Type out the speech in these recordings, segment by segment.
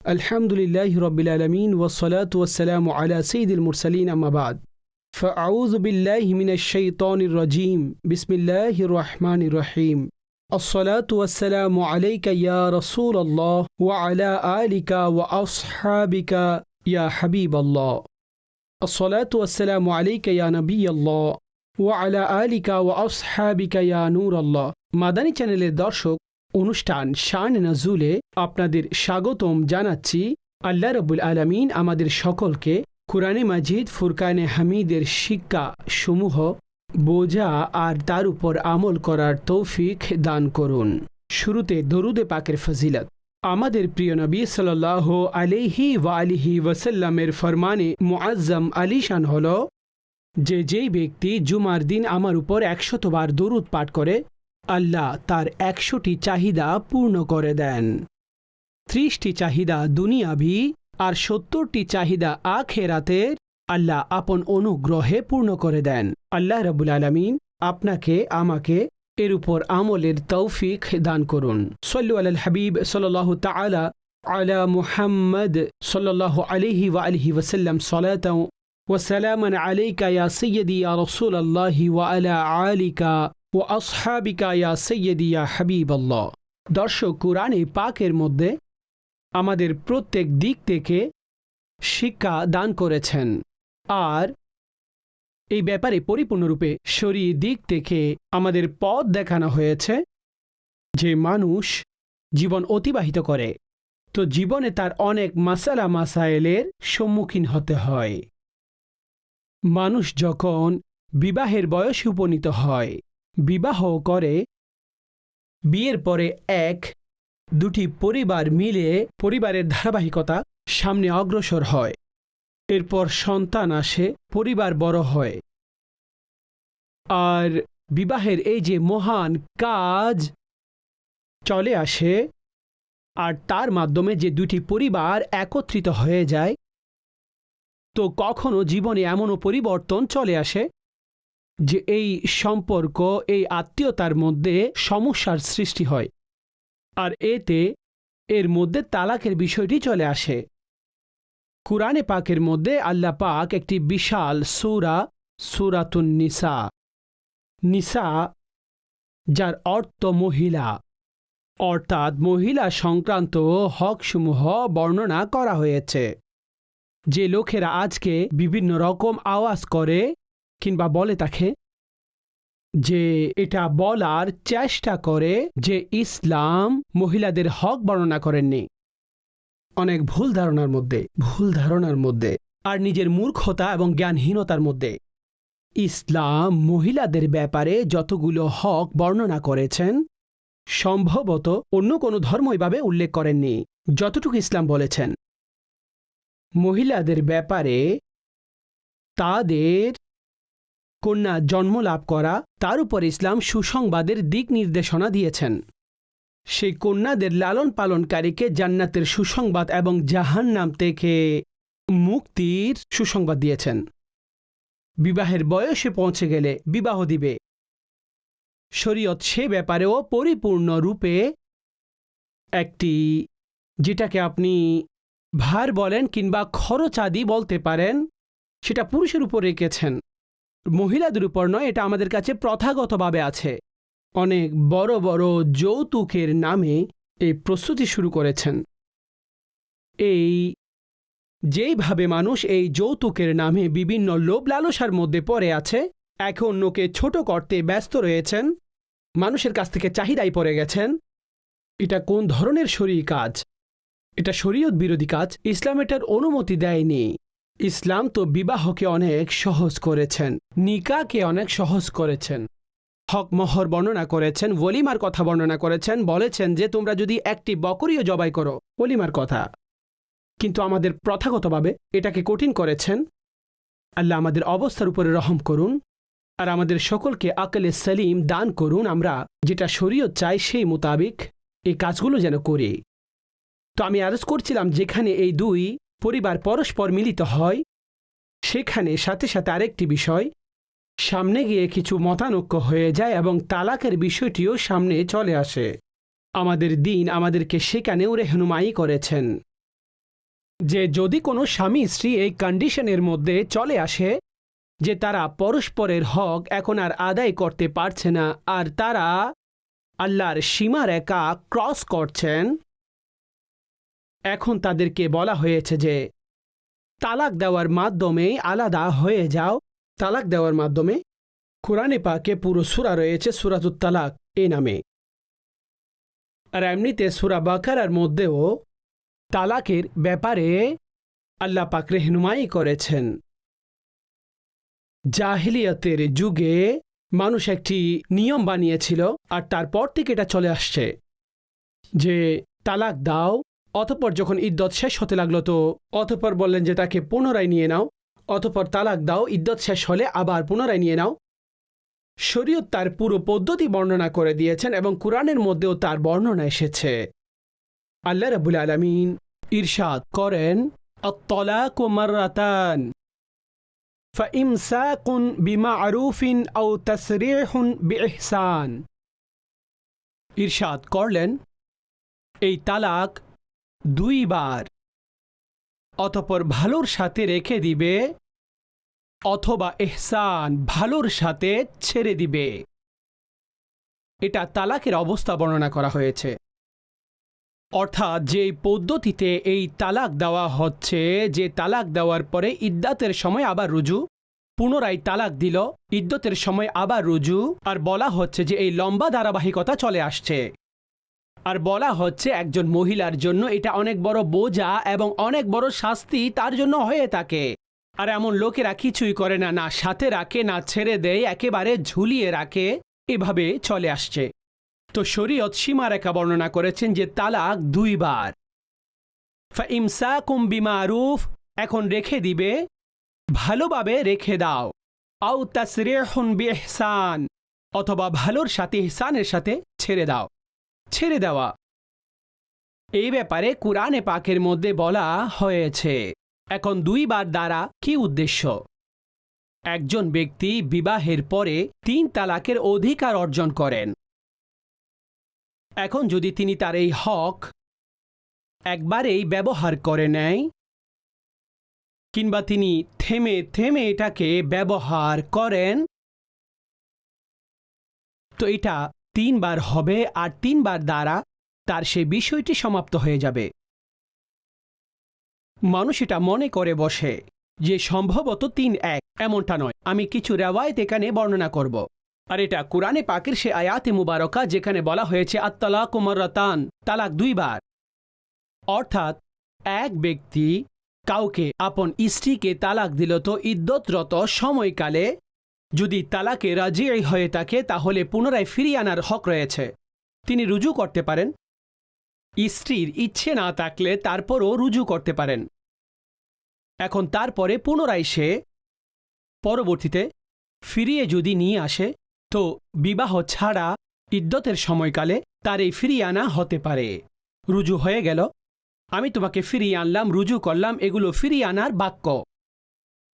Alhamdulillahi Rabbil Alameen wa salatu wa salamu ala Sayyidil Mursaleen amma ba'd. Fa'a'udhu billahi minash shaytanir rajim. Bismillahir Rahmanir Rahim. As-salatu wa salamu alayka ya Rasulallah wa ala alika wa ashabika ya Habiballah. As-salatu wa salamu alayka ya Nabiyallah wa ala alika wa ashabika ya Nurallah. Madani চ্যানেলের দর্শক অনুষ্ঠান শান নাজুলে আপনাদের স্বাগতম জানাচ্ছি। আল্লাহ রাব্বুল আলামিন আমাদের সকলকে কুরআনে মাজিদ ফুরকানে হামিদের শিক্ষা সমূহ বোঝা আর তার উপর আমল করার তৌফিক দান করুন। শুরুতে দরুদে পাকের ফজিলত। আমাদের প্রিয় নবী সাল্লাল্লাহু আলাইহি ওয়া আলিহি ওয়াসাল্লামের ফরমানে মুআজ্জাম আলিশান হলো যে যেই ব্যক্তি জুমার দিন আমার উপর 100 বার দরুদ পাঠ করে আল্লাহ তার 100টি চাহিদা পূর্ণ করে দেন। 30টি চাহিদা দুনিয়াবি আর 70টি চাহিদা আখিরাতের আল্লাহ আপন অনুগ্রহে পূর্ণ করে দেন। আল্লাহ রাব্বুল আলামিন আপনাকে আমাকে এর উপর আমলের তৌফিক দান করুন। সাল্লু আলাল হাবিব সাল্লাল্লাহু তাআলা আলা মুহাম্মদ সাল্লাল্লাহু আলাইহি ওয়া আলিহি ওয়াসাল্লাম সালাতাও ওয়া সালামান আলাইকা ইয়া সাইয়্যিদি ইয়া রাসূলুল্লাহি ওয়া আলা আলিকা ও আসহাবিকা ইয়া সাইয়্যিদি ইয়া হাবিবাল্লাহ। দর্শক, কুরআনে পাকের মধ্যে আমাদের প্রত্যেক দিক থেকে শিক্ষা দান করেছেন আর এই ব্যাপারে পরিপূর্ণরূপে শরীয়ী দিক থেকে আমাদের পথ দেখানো হয়েছে যে মানুষ জীবন অতিবাহিত করে তো জীবনে তার অনেক মাসালা মাসাইলের সম্মুখীন হতে হয়। মানুষ যখন বিবাহের বয়সে উপনীত হয়, বিবাহ করে, বিয়ের পরে 1-2টি পরিবার মিলে পরিবারের ধারাবাহিকতা সামনে অগ্রসর হয়। এরপর সন্তান আসে, পরিবার বড় হয় আর বিবাহের এই যে মহান কাজ চলে আসে আর তার মাধ্যমে যে 2টি পরিবার একত্রিত হয়ে যায়, তো কখনো জীবনে এমনও পরিবর্তন চলে আসে যে এই সম্পর্ক, এই আত্মীয়তার মধ্যে সমস্যার সৃষ্টি হয় আর এর মধ্যে তালাকের বিষয়টি চলে আসে। কুরআনে পাকের মধ্যে আল্লাহ পাক একটি বিশাল সূরাতুন নিসা যার অর্থ মহিলা, অর্থাৎ মহিলা সংক্রান্ত হকসমূহ বর্ণনা করা হয়েছে। যে লোকেরা আজকে বিভিন্ন রকম আওয়াজ করে কিংবা বলে থাকে যে এটা বলার চেষ্টা করে যে ইসলাম মহিলাদের হক বর্ণনা করেননি, অনেক ভুল ধারণার মধ্যে আর নিজের মূর্খতা এবং জ্ঞানহীনতার মধ্যে ইসলাম মহিলাদের ব্যাপারে যতগুলো হক বর্ণনা করেছেন সম্ভবত অন্য কোনো ধর্ম এভাবে উল্লেখ করেননি। যতটুকু ইসলাম বলেছেন মহিলাদের ব্যাপারে তাদের কন্যা জন্ম লাভ করা, তার উপর ইসলাম সুসংবাদের দিক নির্দেশনা দিয়েছেন। সেই কন্যাদের লালন পালনকারীকে জান্নাতের সুসংবাদ এবং জাহান্নাম থেকে মুক্তির সুসংবাদ দিয়েছেন। বিবাহের বয়সে পৌঁছে গেলে বিবাহ দিবে। শরীয়ত সে ব্যাপারেও পরিপূর্ণরূপে একটি, যেটাকে আপনি ভার বলেন কিংবা খরচাদি বলতে পারেন, সেটা পুরুষের উপর রেখেছেন, মহিলাদের উপর নয়। এটা আমাদের কাছে প্রথাগতভাবে আছে। অনেক বড় বড় যৌতুকের নামে এই প্রস্তুতি শুরু করেছেন। যেইভাবে মানুষ এই যৌতুকের নামে বিভিন্ন লোভ লালসার মধ্যে পড়ে আছে, একে অন্যকে ছোট করতে ব্যস্ত রয়েছেন, মানুষের কাছ থেকে চাহিদাই পড়ে গেছেন। এটা কোন ধরনের শরীয়ী কাজ? এটা শরীয়ত বিরোধী কাজ। ইসলাম এটার অনুমতি দেয়নি। ইসলাম তো বিবাহকে অনেক সহজ করেছেন, নিকাহকে অনেক সহজ করেছেন, হক মহর বর্ণনা করেছেন, ওলিমার কথা বর্ণনা করেছেন, বলেছেন যে তোমরা যদি একটি বকরিও জবাই করো, ওলিমার কথা। কিন্তু আমাদের প্রথাগতভাবে এটাকে কঠিন করেছেন। আল্লাহ আমাদের অবস্থার উপরে রহম করুন আর আমাদের সকলকে আকলে সালিম দান করুন। আমরা যেটা শরীয়ত চাই সেই মোতাবিক এই কাজগুলো যেন করি। তো আমি আরজ করছিলাম, যেখানে এই 2 পরিবার পরস্পর মিলিত হয় সেখানে সাথে সাথে আরেকটি বিষয় সামনে গিয়ে কিছু মতানৈক্য হয়ে যায় এবং তালাকের বিষয়টিও সামনে চলে আসে। আমাদের দ্বীন আমাদেরকে সেখানেও রেহনুমাই করেছেন যে যদি কোনো স্বামী স্ত্রী এই কন্ডিশনের মধ্যে চলে আসে যে তারা পরস্পরের হক এখন আর আদায় করতে পারছে না, আর তারা আল্লাহর সীমারেখা ক্রস করছেন, এখন তাদেরকে বলা হয়েছে যে তালাক দেওয়ার মাধ্যমে আলাদা হয়ে যাও। তালাক দেওয়ার মাধ্যমে কুরআনে পাকে পুরো সূরা রয়েছে সূরাতুত তালাক এই নামে। আর এমনিতে সূরা বাকারার মধ্যেও তালাকের ব্যাপারে আল্লাহ পাক রহনুমাই করেছেন। জাহিলিয়াতের যুগে মানুষ একটি নিয়ম বানিয়েছিল, আর তারপর থেকে এটা চলে আসছে যে তালাক দাও, অতঃপর যখন ইদ্যত শেষ হতে লাগলো তো অতঃপর বললেন যে তাকে পুনরায় নিয়ে নাও, অতঃপর তালাক দাও, ইদ্যত শেষ হলে আবার পুনরায় নিয়ে নাও। শরীয়ত তার পুরো পদ্ধতি বর্ণনা করে দিয়েছেন এবং কুরআনের মধ্যেও তার বর্ণনা এসেছে। আল্লাহ রাব্বুল আলামিন ইরশাদ করেন, আত-তালাকু মাররাতান ফাইমসাকুন বিমা'রুফিন আও তাসরিহুন বিইহসান। ইরশাদ করলেন, এই তালাক দুইবার, অতঃপর ভালোর সাথে রেখে দিবে অথবা ইহসান ভালোর সাথে ছেড়ে দিবে। এটা তালাকের অবস্থা বর্ণনা করা হয়েছে। অর্থাৎ যে পদ্ধতিতে এই তালাক দেওয়া হচ্ছে, যে তালাক দেওয়ার পরে ইদ্দাতের সময় আবার রুজু, পুনরায় তালাক দিল, ইদ্দতের সময় আবার রুজু, আর বলা হচ্ছে যে এই লম্বা ধারাবাহিকতা চলে আসছে। আর বলা হচ্ছে একজন মহিলার জন্য এটা অনেক বড় বোঝা এবং অনেক বড় শাস্তি তার জন্য হয়ে থাকে। আর এমন লোকেরা কিছুই করে না, না সাথে রাখে না ছেড়ে দেয়, একেবারে ঝুলিয়ে রাখে, এভাবে চলে আসছে। তো শরীয়ত সীমারেখা বর্ণনা করেছেন যে তালাক দুইবার। ফাইমসাকুম বিমারুফ, এখন রেখে দিবে, ভালোভাবে রেখে দাও, আও তাসরিহুন বিইহসান, অথবা ভালোর সাথে ইহসানের সাথে ছেড়ে দাও। ছেড়ে দেওয়া এই ব্যাপারে কুরআনে পাকের মধ্যে বলা হয়েছে। এখন দুইবার দ্বারা কি উদ্দেশ্য? একজন ব্যক্তি বিবাহের পরে 3 তালাকের অধিকার অর্জন করেন। এখন যদি তিনি তার এই হক একবারেই ব্যবহার করে নেয়, কিংবা তিনি থেমে থেমে এটাকে ব্যবহার করেন, তো এটা 3 বার হবে, আর 3 বার দ্বারা তার সে বিষয়টি সমাপ্ত হয়ে যাবে। মানুষ এটা মনে করে বসে যে সম্ভবত 3-1, এমনটা নয়। আমি কিছু রেওয়ায়েত এখানে বর্ণনা করব। আর এটা কুরআনে পাকের সে আয়াতে মুবারকা যেখানে বলা হয়েছে আত-তালাকু মাররাতান, তালাক দুইবার। অর্থাৎ এক ব্যক্তি কাউকে আপন স্ত্রীকে তালাক দিল, তো ইদ্যতরত সময়কালে যদি তালাকে রাজি হয়ে থাকে তাহলে পুনরায় ফিরিয়ে আনার হক রয়েছে। তিনি রুজু করতে পারেন, স্ত্রীর ইচ্ছে না থাকলে তারপরও রুজু করতে পারেন। এখন তারপরে পুনরায় সে পরবর্তীতে ফিরিয়ে যদি নিয়ে আসে, তো বিবাহ ছাড়া ইদ্যতের সময়কালে তার এই ফিরিয়ে আনা হতে পারে। রুজু হয়ে গেল, আমি তোমাকে ফিরিয়ে আনলাম, রুজু করলাম, এগুলো ফিরিয়ে আনার বাক্য।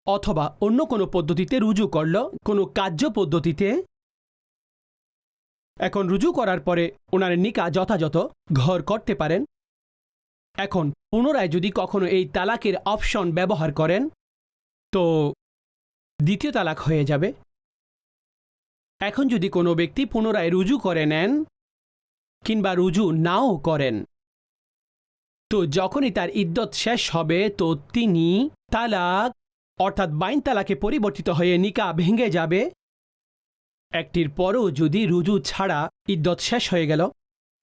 অথবা অন্য কোনো পদ্ধতিতে রুজু করল, কোনো কার্য পদ্ধতিতে। এখন রুজু করার পরে ওনার নিকাহ যথাযথ ঘর করতে পারেন। এখন পুনরায় যদি কখনো এই তালাকের অপশন ব্যবহার করেন, তো দ্বিতীয় তালাক হয়ে যাবে। এখন যদি কোনো ব্যক্তি পুনরায় রুজু করে নেন কিংবা রুজু নাও করেন, তো যখনই তার ইদ্যত শেষ হবে তো তিনি তালাক অর্থাৎ বাইন তালাকে পরিবর্তিত হয়ে নিকাহ ভেঙে যাবে। একটির পরও যদি রুজু ছাড়া ইদ্যত শেষ হয়ে গেল,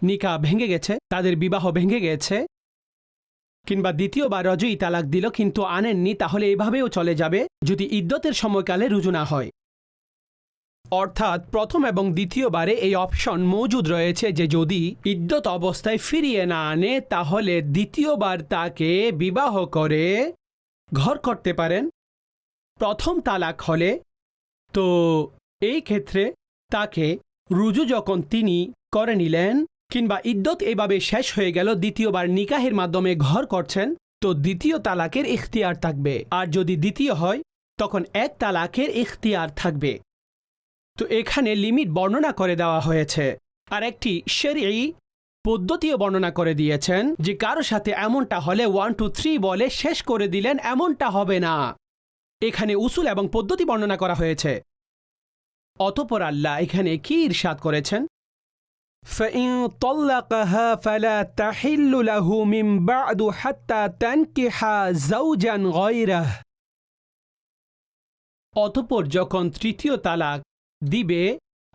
নিকাহ ভেঙে গেছে, তাদের বিবাহ ভেঙে গেছে, কিংবা দ্বিতীয়বার রজই তালাক দিল কিন্তু আনেননি, তাহলে এভাবেও চলে যাবে যদি ইদ্যতের সময়কালে রুজু না হয়। অর্থাৎ প্রথম এবং দ্বিতীয়বারে এই অপশন মজুদ রয়েছে যে যদি ইদ্যত অবস্থায় ফিরিয়ে না আনে তাহলে দ্বিতীয়বার তাকে বিবাহ করে ঘর করতে পারেন। প্রথম তালাক হলে তো এই ক্ষেত্রে তাকে রুজু যখন তিনি করে নিলেন কিংবা ইদ্যত এভাবে শেষ হয়ে গেল, দ্বিতীয়বার নিকাহের মাধ্যমে ঘর করছেন, তো দ্বিতীয় তালাকের ইখতিয়ার থাকবে। আর যদি দ্বিতীয় হয় তখন 1 তালাকের ইখতিয়ার থাকবে। তো এখানে লিমিট বর্ণনা করে দেওয়া হয়েছে। আর একটি শরঈ পদ্ধতিও বর্ণনা করে দিয়েছেন যে কারো সাথে এমনটা হলে 1 2 3 বলে শেষ করে দিলেন, এমনটা হবে না। এখানে উসুল এবং পদ্ধতি বর্ণনা করা হয়েছে। অতঃপর আল্লাহ এখানে কি ইরশাদ করেছেন? فَإِن طَلَّقَهَا فَلَا تَحِلُّ لَهُ مِن بَعْدُ حَتَّى تَنكِحَ زَوْجًا غَيْرَهُ। অতঃপর যখন তৃতীয় তালাক দিবে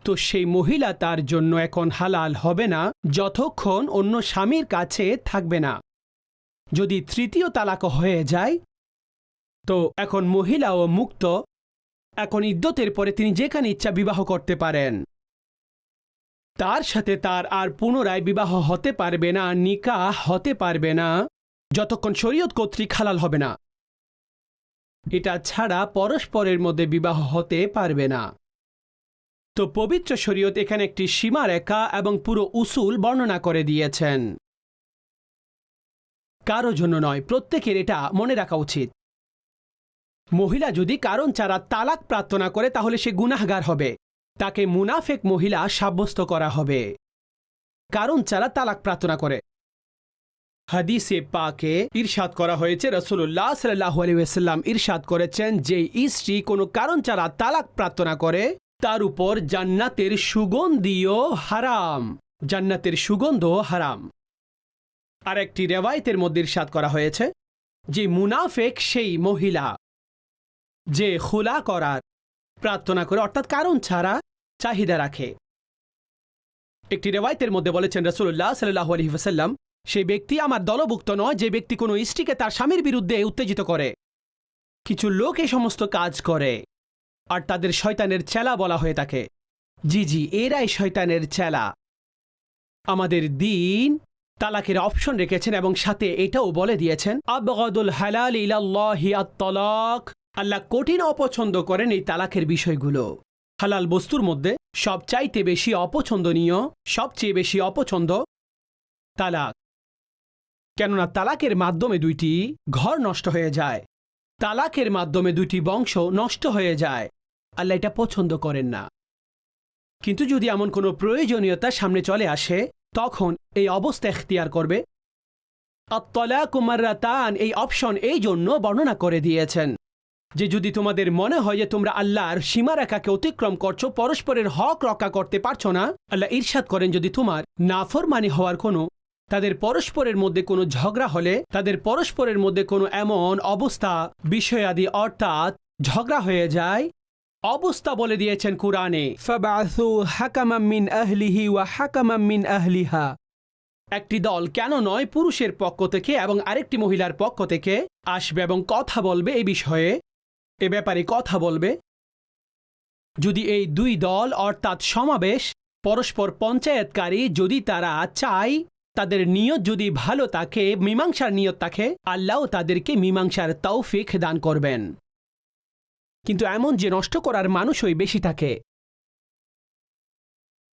তো সেই মহিলা তার জন্য এখন হালাল হবে না যতক্ষণ অন্য স্বামীর কাছে থাকবে না। যদি তৃতীয় তালাক হয়ে যায় তো এখন মহিলাও মুক্ত। এখন ইদ্যতের পরে তিনি যেখানে ইচ্ছা বিবাহ করতে পারেন। তার সাথে তার আর পুনরায় বিবাহ হতে পারবে না, নিকাহ হতে পারবে না যতক্ষণ শরীয়ত কর্তৃক হালাল হবে না। এটা ছাড়া পরস্পরের মধ্যে বিবাহ হতে পারবে না। তো পবিত্র শরীয়ত এখানে একটি সীমারেখা এবং পুরো উসুল বর্ণনা করে দিয়েছেন। কারো জন্য নয়, প্রত্যেকের এটা মনে রাখা উচিত। মহিলা যদি কারণ ছাড়া তালাক প্রার্থনা করে তাহলে সে গুনাহগার হবে, তাকে মুনাফেক মহিলা সাব্যস্ত করা হবে কারণ ছাড়া তালাক প্রার্থনা করে। হাদিসে পাকে ইরশাদ করা হয়েছে, রাসূলুল্লাহ সাল্লাল্লাহু আলাইহি ওয়াসাল্লাম ইরশাদ করেছেন যে স্ত্রী কোনো কারণ ছাড়া তালাক প্রার্থনা করে তার উপর জান্নাতের সুগন্ধিও হারাম, জান্নাতের সুগন্ধও হারাম। আর একটি রিওয়ায়াতের মধ্যে ইরশাদ করা হয়েছে যে মুনাফেক সেই মহিলা যে খুলা করার প্রার্থনা করে, অর্থাৎ কারণ ছাড়া চাহিদা রাখে। একটি রিওয়ায়াতের মধ্যে বলেছেন রাসূলুল্লাহ সাল্লাল্লাহু আলাইহি ওয়াসাল্লাম, সেই ব্যক্তি আমার দলভুক্ত নয় যে ব্যক্তি কোনো স্ত্রীকে তার স্বামীর বিরুদ্ধে উত্তেজিত করে। কিছু লোক এই সমস্ত কাজ করে আর তাদের শয়তানের চেলা বলা হয়ে থাকে। জি, এরাই শয়তানের চেলা। আমাদের দ্বীন তালাকের অপশন রেখেছেন এবং সাথে এটাও বলে দিয়েছেন আবগাদুল হালাল ইলাল্লাহি আত-তালাক। আল্লাহ কঠিন অপছন্দ করেন এই তালাকের বিষয়গুলো। হালাল বস্তুর মধ্যে সবচাইতে বেশি অপছন্দনীয়, সবচেয়ে বেশি অপছন্দ তালাক। কেননা তালাকের মাধ্যমে দুইটি ঘর নষ্ট হয়ে যায়, তালাকের মাধ্যমে দুইটি বংশ নষ্ট হয়ে যায়। আল্লাহ এটা পছন্দ করেন না। কিন্তু যদি এমন কোনো প্রয়োজনীয়তা সামনে চলে আসে তখন এই অবস্থা এখতিয়ার করবে। আত-তালাকু মাররাতান এই অপশন এই জন্য বর্ণনা করে দিয়েছেন যে যদি তোমাদের মনে হয় যে তোমরা আল্লাহর সীমারেখাকে অতিক্রম করছো, পরস্পরের হক রক্ষা করতে পারছো না, আল্লাহ ইরশাদ করেন যদি তোমার নাফরমানি হওয়ার কোনো, তাদের পরস্পরের মধ্যে কোনো ঝগড়া হলে, তাদের পরস্পরের মধ্যে কোনো এমন অবস্থা বিষয়াদি অর্থাৎ ঝগড়া হয়ে যায়, অবস্থা বলে দিয়েছেন কুরআনে ফাবাসু হাকামান মিন আহলিহি ওয়া হাকামান মিন আহলিহা। একটি দল কেন নয় পুরুষের পক্ষ থেকে এবং আরেকটি মহিলার পক্ষ থেকে আসবে এবং কথা বলবে এই বিষয়ে, এ ব্যাপারে কথা বলবে। যদি এই দুই দল অর্থাৎ সমাবেশ পরস্পর পঞ্চায়েতকারী যদি তারা চায়, তাদের নিয়ত যদি ভালো থাকে, মীমাংসার নিয়ত থাকে, আল্লাহ তাদেরকে মীমাংসার তৌফিক দান করবেন। কিন্তু এমন যে নষ্ট করার মানুষই বেশি থাকে।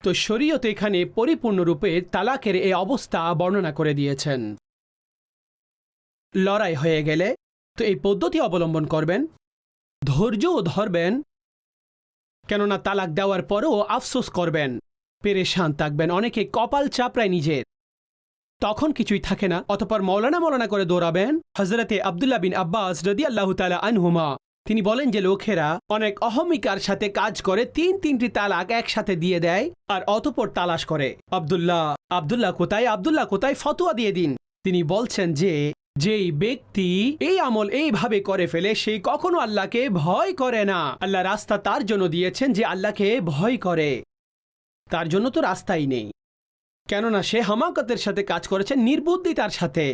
তো শরীয়ত এখানে পরিপূর্ণরূপে তালাকের এই অবস্থা বর্ণনা করে দিয়েছেন। লড়াই হয়ে গেলে তো এই পদ্ধতি অবলম্বন করবেন, ধৈর্যও ধরবেন, কেননা তালাক দেওয়ার পরেও আফসোস করবেন, পেরেশান থাকবেন, অনেকে কপাল চাপড়ায় নিজের, তখন কিছুই থাকে না। অতঃপর মৌলানা করে দৌড়াবেন। হযরতে আব্দুল্লাহ বিন আব্বাস রাদিয়াল্লাহু তাআলা আনহুমা তিনি বলেন যে লোকেরা অনেক অহমিকার সাথে কাজ করে তিনটি তালাক একসাথে দিয়ে দেয় আর অতঃপর তালাশ করে আব্দুল্লাহ কোথায় ফতোয়া দিয়ে দিন। তিনি বলছেন যে যেই ব্যক্তি এই আমল এইভাবে করে ফেলে সেই কখনো আল্লাহকে ভয় করে না। আল্লাহ রাস্তা তার জন্য দিয়েছেন যে আল্লাহকে ভয় করে, তার জন্য তো রাস্তাই নেই, কেননা সে হামাকতের সাথে কাজ করেছে, নির্বুদ্ধিতার সাথে।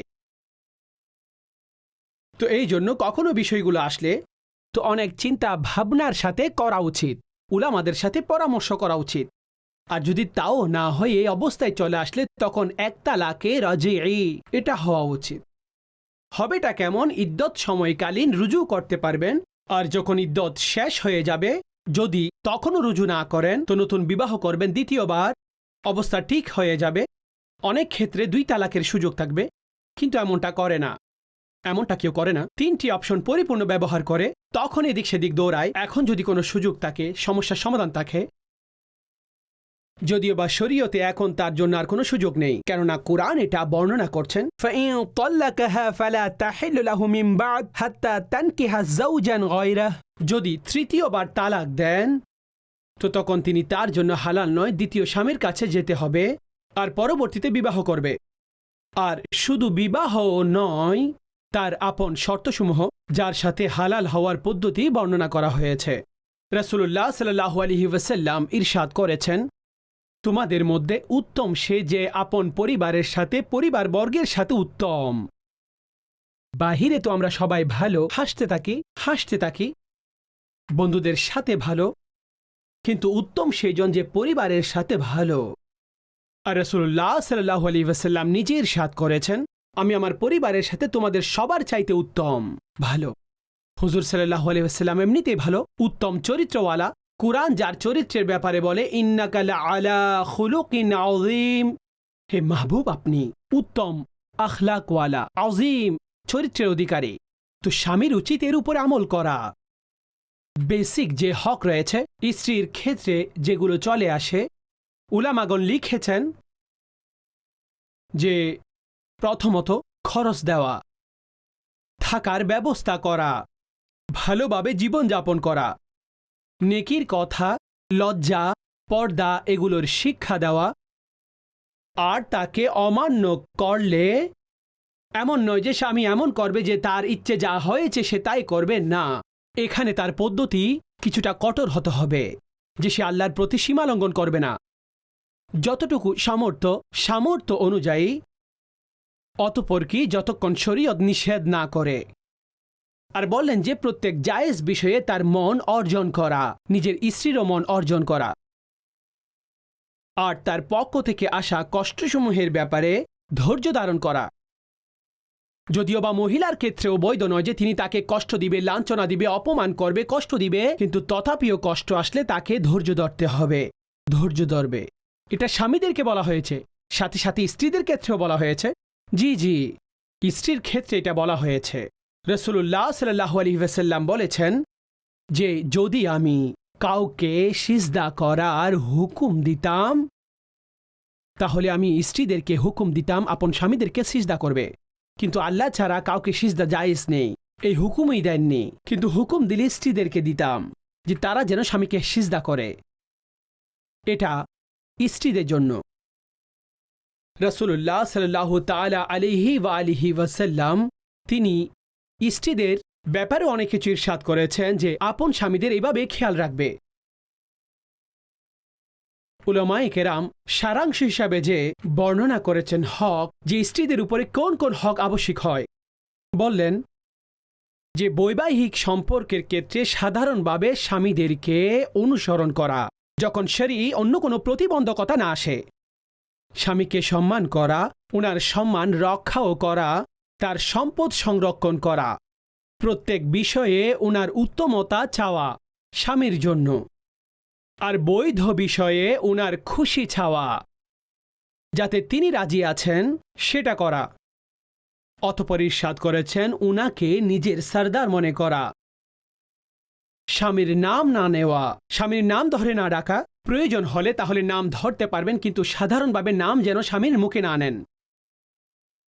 তো এই জন্য কখনো বিষয়গুলো আসলে তো অনেক চিন্তা ভাবনার সাথে করা উচিত, উলামাদের সাথে পরামর্শ করা উচিত। আর যদি তাও না হয় এই অবস্থায় চলে আসলে তখন এক তালাকে রাজিঈ এটা হওয়া উচিত। হবেটা কেমন? ইদ্যত সময়কালীন রুজু করতে পারবেন, আর যখন ইদ্যত শেষ হয়ে যাবে যদি তখনও রুজু না করেন তো নতুন বিবাহ করবেন, দ্বিতীয়বার অবস্থা ঠিক হয়ে যাবে। অনেক ক্ষেত্রে 2 তালাকের সুযোগ থাকবে, কিন্তু এমনটা করে না, এমনটা কেউ করে না। 3টি অপশন পরিপূর্ণ ব্যবহার করে তখন এদিক সেদিক দৌড়ায়। এখন যদি কোনো সুযোগ থাকে, সমস্যার সমাধান থাকে, যদিও বা শরীয়তে এখন তার জন্য আর কোনো সুযোগ নেই, কেননা কোরআন এটা বর্ণনা করছেন, فَإِن طَلَّقَهَا فَلَا تَحِلُّ لَهُ مِن بَعْدُ حَتَّى تَنكِحَ زَوْجًا غَيْرَهُ। যদি তৃতীয়বার তালাক দেন তো তখন তিনি তার জন্য হালাল নয়, দ্বিতীয় স্বামীর কাছে যেতে হবে আর পরবর্তীতে বিবাহ করবে। আর শুধু বিবাহ নয়, তার আপন শর্তসমূহ যার সাথে হালাল হওয়ার পদ্ধতি বর্ণনা করা হয়েছে। রাসূলুল্লাহ সাল্লাল্লাহু আলাইহি ওয়াসাল্লাম ইরশাদ করেছেন, তোমাদের মধ্যে উত্তম সে যে আপন পরিবারের সাথে, পরিবারবর্গের সাথে উত্তম। বাহিরে তো আমরা সবাই ভালো, হাসতে থাকি, বন্ধুদের সাথে ভালো, কিন্তু উত্তম সেজন যে পরিবারের সাথে ভালো। আর রাসূলুল্লাহ সাল্লাল্লাহু আলাইহি ওয়াসাল্লাম নিজে ইরশাদ করেছেন, আমি আমার পরিবারের সাথে তোমাদের সবার চাইতে উত্তম, ভালো। হুজুর সাল্লাল্লাহু আলাইহি ওয়াসাল্লাম এমনিতেই ভালো, উত্তম চরিত্রওয়ালা। কুরআন যার চরিত্রের ব্যাপারে বলে, ইন্নাকা লাআলা খুলুকিন আযীম, হে মাহবুব আপনি উত্তম আখলাকওয়ালা, আযীম চরিত্রের অধিকারী। তো স্বামীর উচিত এর উপরে আমল করা। বেসিক যে হক রয়েছে স্ত্রীর ক্ষেত্রে যেগুলো চলে আসে, উলামাগণ লিখেছেন যে প্রথমত খরচ দেওয়া, থাকার ব্যবস্থা করা, ভালোভাবে জীবনযাপন করা, নেকির কথা, লজ্জা, পর্দা এগুলোর শিক্ষা দেওয়া। আর তাকে অমান্য করলে এমন নয় যে স্বামী এমন করবে যে তার ইচ্ছে যা হয়েছে সে তাই করবে, না, এখানে তার পদ্ধতি কিছুটা কঠোর হতে হবে যে সে আল্লাহর প্রতি সীমা লঙ্ঘন করবে না। যতটুকু সামর্থ্য অনুযায়ী, অতঃপর কি যতক্ষণ শরীয়ত নিষেধ না করে। আর বললেন যে প্রত্যেক জায়েজ বিষয়ে তার মন অর্জন করা, নিজের স্ত্রীরও মন অর্জন করা, আর তার পক্ষ থেকে আসা কষ্টসমূহের ব্যাপারে ধৈর্য ধারণ করা। যদিও বা মহিলার ক্ষেত্রেও বৈধ নয় যে তিনি তাকে কষ্ট দিবে, লাঞ্ছনা দিবে, অপমান করবে, কষ্ট দিবে, কিন্তু তথাপিও কষ্ট আসলে তাকে ধৈর্য ধরতে হবে, ধৈর্য ধরবে। এটা স্বামীদেরকে বলা হয়েছে, সাথে সাথে স্ত্রীদের ক্ষেত্রেও বলা হয়েছে। জি, স্ত্রীর ক্ষেত্রে এটা বলা হয়েছে। রাসূলুল্লাহ সাল্লাল্লাহু আলাইহি ওয়াসাল্লাম বলেছেন যে যদি আমি কাউকে সিজদা করার হুকুম দিতাম, তাহলে আমি স্ত্রীদেরকে হুকুম দিতাম আপন স্বামীদেরকে সিজদা করবে, কিন্তু আল্লাহ ছাড়া কাউকে সিজদা জায়েজ নেই, এই হুকুমই দেননি। কিন্তু হুকুম দিলে স্ত্রীদেরকে দিতাম যে তারা যেন স্বামীকে সিজদা করে, এটা স্ত্রীদের জন্য। রাসূলুল্লাহ সাল্লাল্লাহু তাআলা আলাইহি ওয়াসাল্লাম তিনি স্ত্রীদের ব্যাপারে অনেক কিছু ইরশাদ করেছেন যে আপন স্বামীদের এইভাবে খেয়াল রাখবে। উলামায়ে কেরাম সারাংশ হিসাবে যে বর্ণনা করেছেন হক, যে স্ত্রীদের উপরে কোন কোন হক আবশ্যিক হয়, বললেন যে বৈবাহিক সম্পর্কের ক্ষেত্রে সাধারণভাবে স্বামীদেরকে অনুসরণ করা, যখন শরী অন্য কোনো প্রতিবন্ধকতা না আসে, স্বামীকে সম্মান করা, ওনার সম্মান রক্ষাও করা, তার সম্পদ সংরক্ষণ করা, প্রত্যেক বিষয়ে ওনার উত্তমতা চাওয়া স্বামীর জন্য, আর বৈধ বিষয়ে ওনার খুশি চাওয়া, যাতে তিনি রাজি আছেন সেটা করা। অতঃপর ইরশাদ করেছেন উনাকে নিজের সরদার মনে করা, স্বামীর নাম না নেওয়া, স্বামীর নাম ধরে না ডাকা, প্রয়োজন হলে তাহলে নাম ধরতে পারবেন, কিন্তু সাধারণভাবে নাম যেন স্বামীর মুখে না নেন।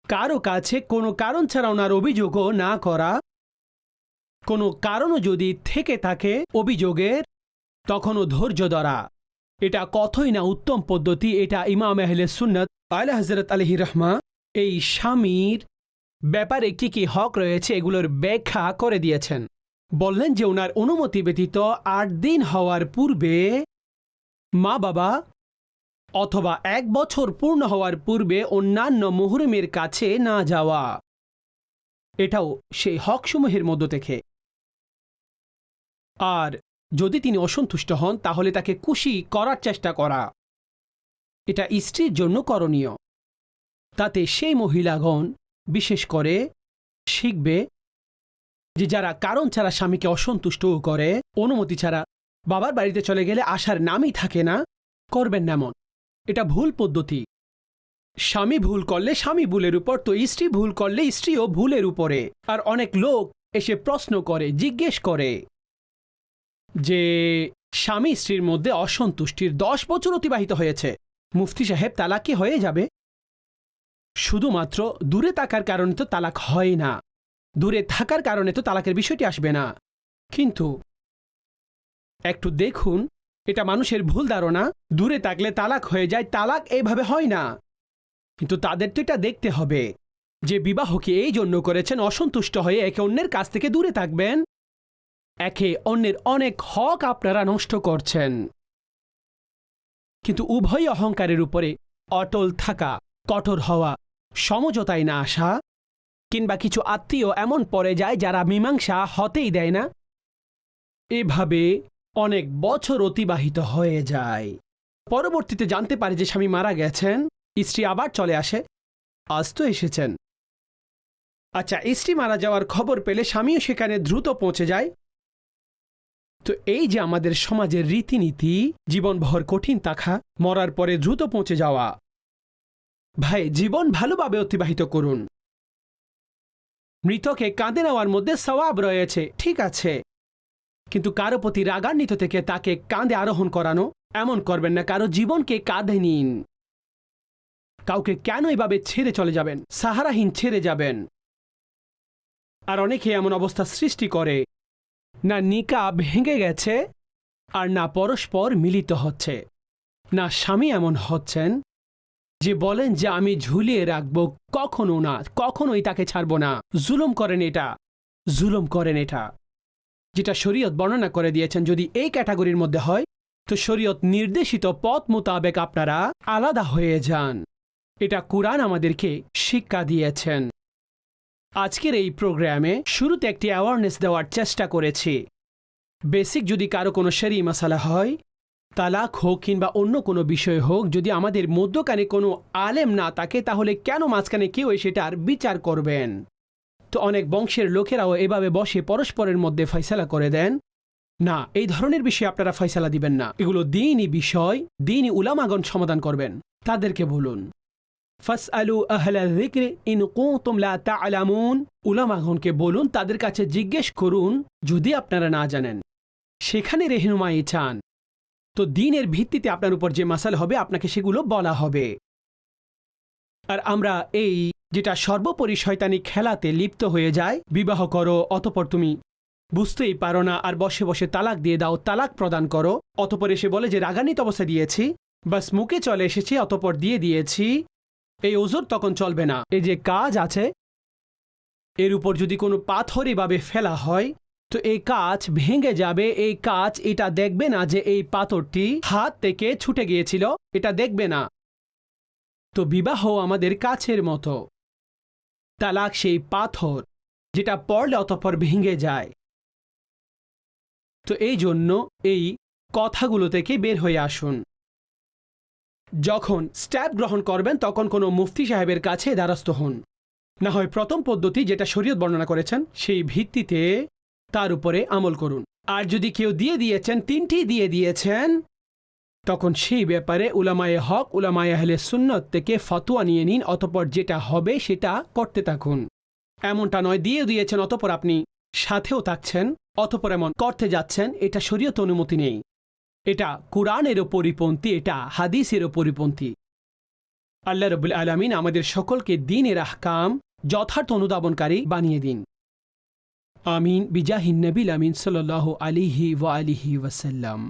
কারো কাছে কোনো কারণ ছাড়া ওনার অভিযোগও না করা, কোনো কারণও যদি থেকে থাকে অভিযোগের, তখনও ধৈর্য ধরা। এটা কতই না উত্তম পদ্ধতি। এটা ইমাম আহলে সুন্নাত আলা হযরত আলাইহি রাহমা এই স্বামীর ব্যাপারে কি কি হক রয়েছে এগুলোর ব্যাখ্যা করে দিয়েছেন। বললেন যে ওনার অনুমতি ব্যতীত 8 দিন হওয়ার পূর্বে মা বাবা, অথবা 1 বছর পূর্ণ হওয়ার পূর্বে অন্যান্য মুহরিমের কাছে না যাওয়া, এটাও সেই হকসমূহের মধ্য থেকে। আর যদি তিনি অসন্তুষ্ট হন তাহলে তাকে খুশি করার চেষ্টা করা, এটা স্ত্রীর জন্য করণীয়। তাতে সেই মহিলাগণ বিশেষ করে শিখবে যে যারা কারণ ছাড়া স্বামীকে অসন্তুষ্ট করে, অনুমতি ছাড়া বাবার বাড়িতে চলে গেলে আসার নামই থাকে না, করবেন না এমন। এটা ভুল পদ্ধতি। স্বামী ভুল করলে স্বামী ভুলের উপর, তো স্ত্রী ভুল করলে স্ত্রীও ভুলের উপরে। আর অনেক লোক এসে প্রশ্ন করে, জিজ্ঞেস করে যে স্বামী স্ত্রীর মধ্যে অসন্তুষ্টির 10 বছর অতিবাহিত হয়েছে, মুফতি সাহেব তালাক কি হয়ে যাবে? শুধুমাত্র দূরে থাকার কারণে তো তালাক হয় না, দূরে থাকার কারণে তো তালাকের বিষয়টি আসবে না। কিন্তু একটু দেখুন, এটা মানুষের ভুল ধারণা, দূরে থাকলে তালাক হয়ে যায়। তালাক এইভাবে হয় না। কিন্তু তাদের তো এটা দেখতে হবে যে বিবাহকে এই জন্য করেছেন অসন্তুষ্ট হয়ে একে অন্যের কাছ থেকে দূরে থাকবেন। একে অন্যের অনেক হক আপনারা নষ্ট করছেন। কিন্তু উভয় অহংকারের উপরে অটল থাকা, কঠোর হওয়া, সমঝোতায় না আসা, কিংবা কিছু আত্মীয় এমন পড়ে যায় যারা মীমাংসা হতেই দেয় না, এভাবে অনেক বছর অতিবাহিত হয়ে যায়। পরবর্তীতে জানতে পারে যে স্বামী মারা গেছেন, স্ত্রী আবার চলে আসে, আজ তো এসেছেন। আচ্ছা, স্ত্রী মারা যাওয়ার খবর পেলে স্বামীও সেখানে দ্রুত পৌঁছে যায়। তো এই যে আমাদের সমাজের রীতিনীতি, জীবনভর কঠিন থাকা, মরার পরে দ্রুত পৌঁছে যাওয়া। ভাই, জীবন ভালোভাবে অতিবাহিত করুন। মৃতকে কাঁধে নেওয়ার মধ্যে সওয়াব রয়েছে, ঠিক আছে, কিন্তু কারো প্রতি রাগান্বিত থেকে তাকে কাঁধে আরোহণ করানো এমন করবেন না। কারো জীবনকে কাঁধে নিন। কাউকে কেন এভাবে ছেড়ে চলে যাবেন, সাহারাহীন ছেড়ে যাবেন? আর অনেকে এমন অবস্থা সৃষ্টি করে, না নিকাহ ভেঙে গেছে আর না পরস্পর মিলিত হচ্ছে, না স্বামী এমন হচ্ছেন যে বলেন যে আমি ঝুলিয়ে রাখবো, কখনো না, কখনোই তাকে ছাড়ব না। জুলুম করেন এটা, জুলুম করেন এটা, যেটা শরীয়ত বর্ণনা করে দিয়েছেন। যদি এই ক্যাটাগরির মধ্যে হয় তো শরীয়ত নির্দেশিত পথ মোতাবেক আপনারা আলাদা হয়ে যান। এটা কুরআন আমাদেরকে শিক্ষা দিয়েছেন। আজকের এই প্রোগ্রামে শুরুতে একটি অ্যাওয়ারনেস দেওয়ার চেষ্টা করেছি। বেসিক যদি কারো কোনো শরঈ মাসালা হয়, তালাক হোক কিংবা অন্য কোনো বিষয় হোক, যদি আমাদের মধ্যখানে কোনো আলেম না থাকে তাহলে কেন মাঝখানে কেউ সেটার বিচার করবেন? তো অনেক বংশের লোকেরাও এভাবে বসে পরস্পরের মধ্যে ফয়সালা করে দেন। না, এই ধরনের বিষয়ে আপনারা ফয়সালা দিবেন না। এগুলো দ্বীনি বিষয়, দ্বীনি উলামাগণ সমাধান করবেন। তাদেরকে বলুন ফাসআলু আহলা যিকরি ইন কুনতুম লা তা'লামুন। উলামাগণকে বলুন, তাদের কাছে জিজ্ঞেস করুন যদি আপনারা না জানেন। সেখানে রেহনুমাই চান তো দ্বীনের ভিত্তিতে আপনার উপর যে মাসালা হবে আপনাকে সেগুলো বলা হবে। আর আমরা এই যেটা সর্বোপরি শয়তানি খেলাতে লিপ্ত হয়ে যায়, বিবাহ করো অতঃপর তুমি বুঝতেই পারো না আর বসে বসে তালাক দিয়ে দাও, তালাক প্রদান করো, অতঃপর এসে বলে যে রাগান্বিত অবস্থা দিয়েছি, বাস মুখে চলে এসেছি, অতঃপর দিয়ে দিয়েছি, এই ওজোর তখন চলবে না। এই যে কাজ আছে এর উপর যদি কোনো পাথরইভাবে ফেলা হয় তো এই কাজ ভেঙে যাবে। এই কাজ এটা দেখবে না যে এই পাথরটি হাত থেকে ছুটে গিয়েছিল, এটা দেখবে না। তো বিবাহ আমাদের কাছের মতো, তালাক সেই পাথর যেটা পড়লে অতঃপর ভেঙে যায়। তো এই জন্য এই কথাগুলো থেকে বের হয়ে আসুন। যখন স্টেপ গ্রহণ করবেন তখন কোনো মুফতি সাহেবের কাছে দ্বারস্থ হন, না হয় প্রথম পদ্ধতি যেটা শরীয়ত বর্ণনা করেছেন সেই ভিত্তিতে তার উপরে আমল করুন। আর যদি কেউ দিয়ে দিয়েছেন, 3টি দিয়ে দিয়েছেন, তখন সেই ব্যাপারে উলামায়ে হক, উলামায়ে আহলে সুন্নত থেকে ফতোয়া নিয়ে নিন, অতঃপর যেটা হবে সেটা করতে থাকুন। এমনটা নয় দিয়ে দিয়েছেন অতঃপর আপনি সাথেও থাকছেন, অতঃপর এমন করতে যাচ্ছেন, এটা শরীয়ত অনুমতি নেই। এটা কুরআনেরও পরিপন্থী, এটা হাদিসেরও পরিপন্থী। আল্লাহ রাব্বুল আলামিন আমাদের সকলকে দ্বীনের আহকাম যথার্থ অনুধাবনকারী বানিয়ে দিন। আমিন বিজাহিন নবীল আমিন সাল্লাল্লাহু আলাইহি ওয়া আলিহি ওয়াসাল্লাম।